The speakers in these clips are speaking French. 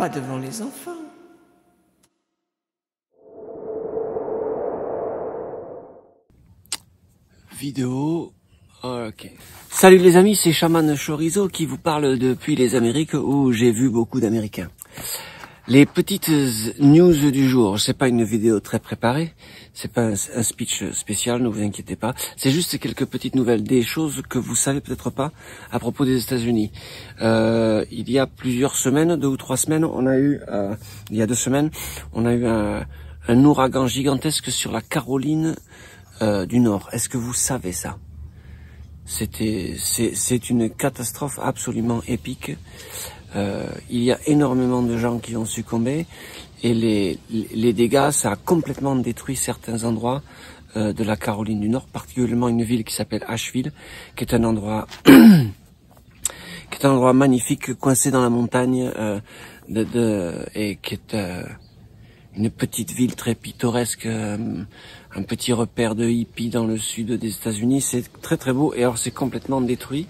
pas devant les enfants. Vidéo. Ok. Salut les amis, c'est Shaman Chorizo qui vous parle depuis les Amériques où j'ai vu beaucoup d'Américains. Les petites news du jour, c'est pas une vidéo très préparée, c'est pas un speech spécial, ne vous inquiétez pas. C'est juste quelques petites nouvelles, des choses que vous savez peut-être pas à propos des États-Unis. Il y a plusieurs semaines, 2 ou 3 semaines, on a eu, il y a 2 semaines, on a eu un ouragan gigantesque sur la Caroline du Nord. Est-ce que vous savez ça? C'est une catastrophe absolument épique. Il y a énormément de gens qui ont succombé et les dégâts, ça a complètement détruit certains endroits de la Caroline du Nord, particulièrement une ville qui s'appelle Asheville, qui est un endroit magnifique, coincé dans la montagne, et qui est une petite ville très pittoresque, un petit repère de hippies dans le sud des États-Unis. C'est très très beau et alors c'est complètement détruit.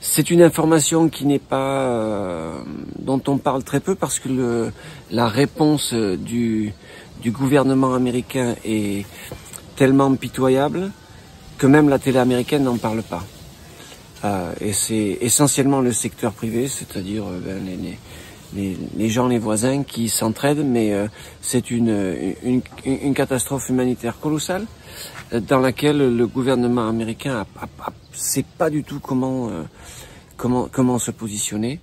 C'est une information qui n'est pas dont on parle très peu parce que la réponse du gouvernement américain est tellement pitoyable que même la télé américaine n'en parle pas. Et c'est essentiellement le secteur privé, c'est-à-dire les gens, les voisins qui s'entraident, mais c'est une catastrophe humanitaire colossale dans laquelle le gouvernement américain sait pas du tout comment se positionner.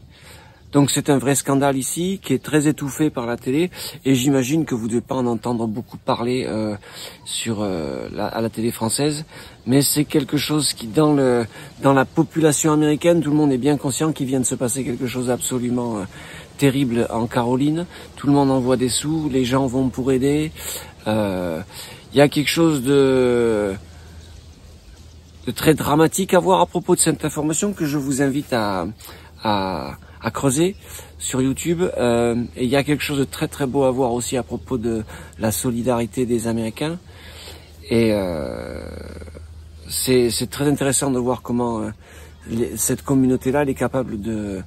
Donc c'est un vrai scandale ici qui est très étouffé par la télé et j'imagine que vous ne devez pas en entendre beaucoup parler à la télé française, mais c'est quelque chose qui dans la population américaine, tout le monde est bien conscient qu'il vient de se passer quelque chose d'absolument terrible en Caroline. Tout le monde envoie des sous, les gens vont pour aider. Il y a quelque chose de très dramatique à voir à propos de cette information que je vous invite à creuser sur YouTube. Et il y a quelque chose de très très beau à voir aussi à propos de la solidarité des Américains. Et c'est très intéressant de voir comment cette communauté-là elle est capable de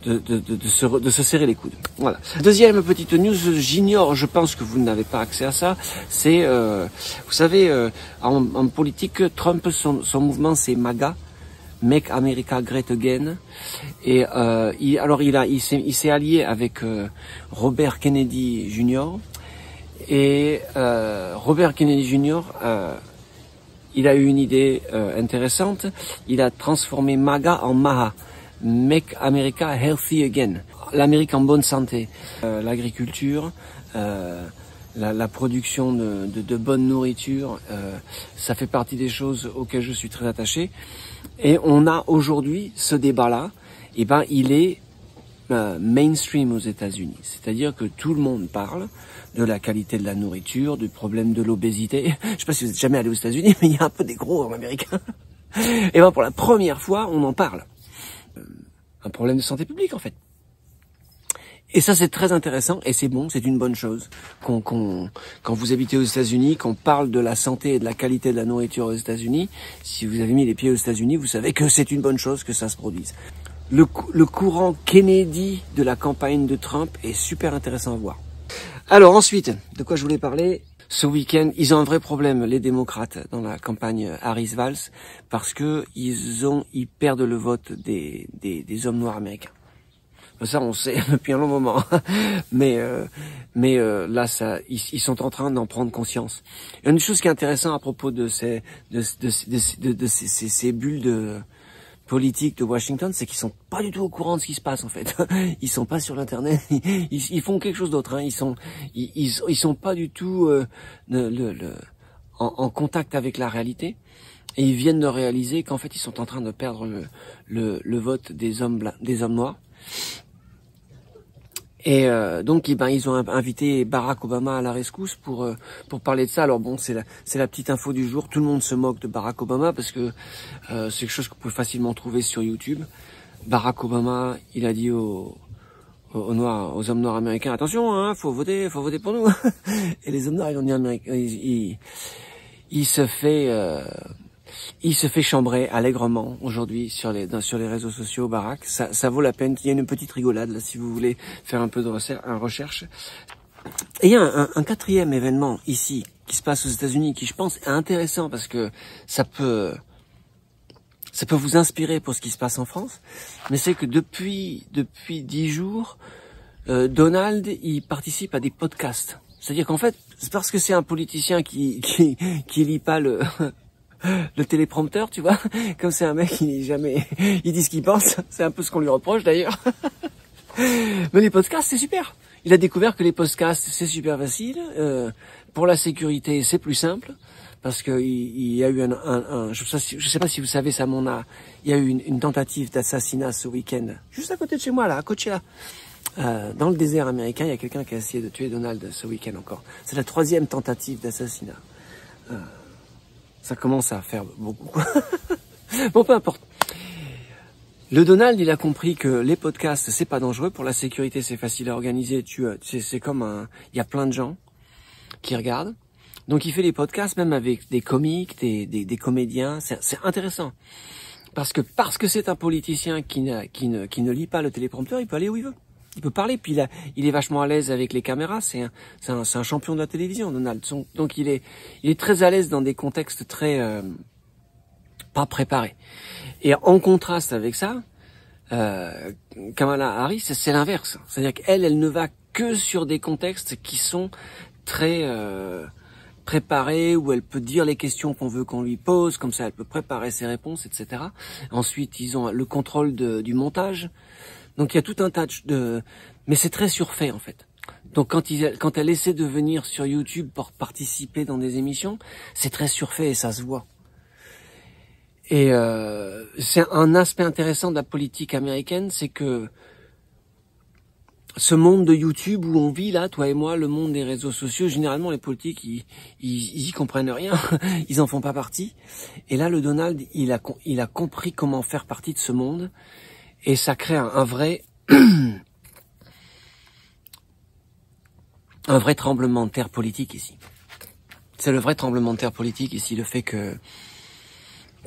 se serrer les coudes. Voilà. Deuxième petite news, j'ignore, je pense que vous n'avez pas accès à ça, c'est, vous savez, en politique, Trump, son mouvement c'est MAGA, Make America Great Again, et il s'est allié avec Robert Kennedy Jr. et Robert Kennedy Jr. Il a eu une idée intéressante, il a transformé MAGA en MAHA. Make America Healthy Again. L'Amérique en bonne santé. L'agriculture, la production de bonne nourriture, ça fait partie des choses auxquelles je suis très attaché. Et on a aujourd'hui ce débat-là, et ben il est mainstream aux États-Unis. C'est-à-dire que tout le monde parle de la qualité de la nourriture, du problème de l'obésité. Je sais pas si vous êtes jamais allé aux États-Unis, mais il y a un peu des gros en américain. Et ben pour la première fois, on en parle. Un problème de santé publique en fait. Et ça c'est très intéressant et c'est bon, c'est une bonne chose quand vous habitez aux États-Unis, qu'on parle de la santé et de la qualité de la nourriture aux États-Unis. Si vous avez mis les pieds aux États-Unis, vous savez que c'est une bonne chose que ça se produise. Le courant Kennedy de la campagne de Trump est super intéressant à voir. Alors ensuite, de quoi je voulais parler? Ce week-end, ils ont un vrai problème, les démocrates, dans la campagne Harris-Valls, parce que ils perdent le vote des hommes noirs américains. Ça, on sait depuis un long moment. Mais là, ils sont en train d'en prendre conscience. Et une chose qui est intéressante à propos de ces bulles de politique de Washington, c'est qu'ils sont pas du tout au courant de ce qui se passe en fait. Ils sont pas sur l'internet, ils font quelque chose d'autre. Hein. Ils sont pas du tout en contact avec la réalité. Et ils viennent de réaliser qu'en fait ils sont en train de perdre le vote des hommes noirs. Et donc ils ont invité Barack Obama à la rescousse pour parler de ça. Alors bon, c'est la petite info du jour. Tout le monde se moque de Barack Obama parce que c'est quelque chose que vous pouvez facilement trouver sur YouTube. Barack Obama, il a dit aux hommes noirs américains, attention, hein, faut voter pour nous. Et les hommes noirs, ils ont dit il se fait Il se fait chambrer allègrement aujourd'hui sur les réseaux sociaux, Barack. Ça vaut la peine. Il y a une petite rigolade là si vous voulez faire un peu de recherche. Et il y a un quatrième événement ici qui se passe aux États-Unis qui je pense est intéressant parce que ça peut vous inspirer pour ce qui se passe en France. Mais c'est que depuis 10 jours, Donald il participe à des podcasts. C'est-à-dire qu'en fait, c'est parce que c'est un politicien qui lit pas le téléprompteur, tu vois. Comme c'est un mec qui il dit ce qu'il pense. C'est un peu ce qu'on lui reproche d'ailleurs. Mais les podcasts, c'est super. Il a découvert que les podcasts, c'est super facile. Pour la sécurité, c'est plus simple. Parce que il y a eu je sais pas si vous savez ça, il y a eu une tentative d'assassinat ce week-end. Juste à côté de chez moi, là, à Coachella. Dans le désert américain, il y a quelqu'un qui a essayé de tuer Donald ce week-end encore. C'est la 3e tentative d'assassinat. Ça commence à faire beaucoup. Bon, peu importe. Le Donald, il a compris que les podcasts, c'est pas dangereux. Pour la sécurité, c'est facile à organiser. C'est comme il y a plein de gens qui regardent. Donc, il fait les podcasts même avec des comiques, des comédiens. C'est intéressant. Parce que c'est un politicien qui ne lit pas le téléprompteur, il peut aller où il veut. Il peut parler, puis il est vachement à l'aise avec les caméras. C'est un champion de la télévision, Donald. Donc il est très à l'aise dans des contextes très pas préparés. Et en contraste avec ça, Kamala Harris, c'est l'inverse. C'est-à-dire qu'elle ne va que sur des contextes qui sont très préparés, où elle peut dire les questions qu'on veut qu'on lui pose, comme ça elle peut préparer ses réponses, etc. Ensuite, ils ont le contrôle du montage. Donc il y a tout un tas mais c'est très surfait en fait. Donc quand elle essaie de venir sur YouTube pour participer dans des émissions, c'est très surfait et ça se voit. Et c'est un aspect intéressant de la politique américaine, c'est que ce monde de YouTube où on vit là, toi et moi, le monde des réseaux sociaux, généralement les politiques ils y comprennent rien, ils en font pas partie. Et là le Donald, il a compris comment faire partie de ce monde. Et ça crée un vrai tremblement de terre politique ici. C'est le vrai tremblement de terre politique ici, le fait que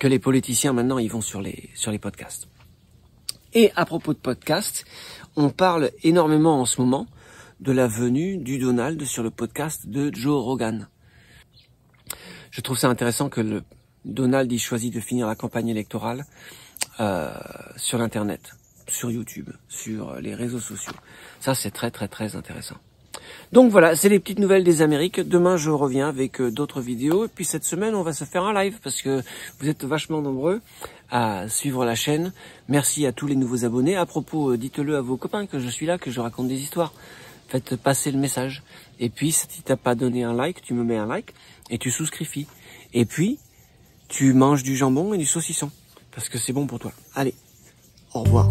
les politiciens maintenant ils vont sur les podcasts. Et à propos de podcasts, on parle énormément en ce moment de la venue du Donald sur le podcast de Joe Rogan. Je trouve ça intéressant que le Donald il choisit de finir la campagne électorale sur l'internet, sur YouTube, sur les réseaux sociaux. Ça, c'est très très très intéressant. Donc voilà, c'est les petites nouvelles des Amériques. Demain, je reviens avec d'autres vidéos. Et puis cette semaine, on va se faire un live parce que vous êtes vachement nombreux à suivre la chaîne. Merci à tous les nouveaux abonnés. À propos, dites-le à vos copains que je suis là, que je raconte des histoires. Faites passer le message. Et puis, si t'as pas donné un like, tu me mets un like et tu souscris. Et puis, tu manges du jambon et du saucisson parce que c'est bon pour toi. Allez, au revoir.